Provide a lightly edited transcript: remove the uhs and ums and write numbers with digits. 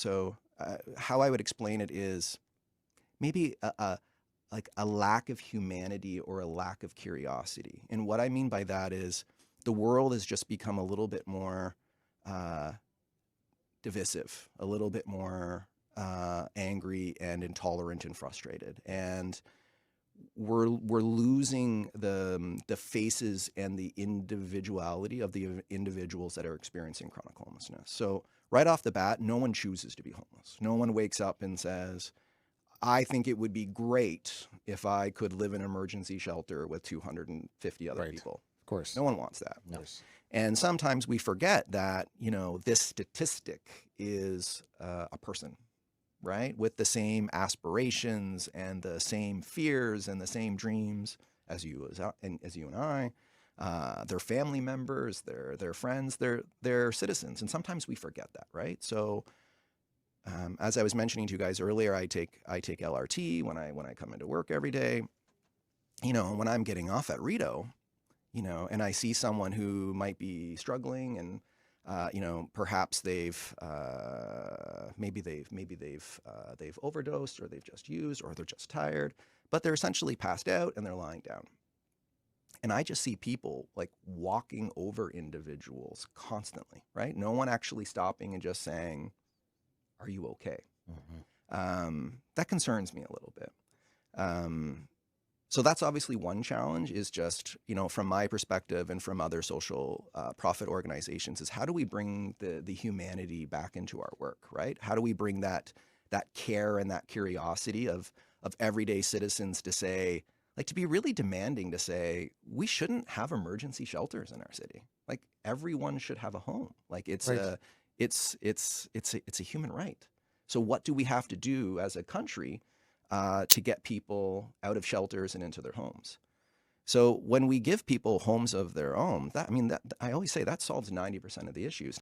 So how I would explain it is maybe like a lack of humanity or a lack of curiosity. And what I mean by that is the world has just become a little bit more uh, divisive, a little bit more angry and intolerant and frustrated. And we're losing the faces and the individuality of the individuals that are experiencing chronic homelessness. So right off the bat, no one chooses to be homeless. No one wakes up and says, I think it would be great if I could live in an emergency shelter with 250 other Right. people. Of course. No one wants that. No. And sometimes we forget that, this statistic is a person, right? With the same aspirations and the same fears and the same dreams as you and I, their family members, their friends, their citizens. And sometimes we forget that, right? So as I was mentioning to you guys earlier, I take LRT when I come into work every day. When I'm getting off at Rito, and I see someone who might be struggling, and perhaps they've overdosed, or they've just used, or they're just tired, but they're essentially passed out and they're lying down. And I just see people like walking over individuals constantly, right? No one actually stopping and just saying, "Are you okay?" Hmm. That concerns me a little bit. Um, so that's obviously one challenge, is just, from my perspective and from other social profit organizations, is how do we bring the humanity back into our work, right? How do we bring that care and that curiosity of everyday citizens to say, like, to be really demanding, to say, we shouldn't have emergency shelters in our city. Like, everyone should have a home. Like, Right. it's a human right. So what do we have to do as a country to get people out of shelters and into their homes? So when we give people homes of their own, that I mean, that I always say that solves 90% of the issues.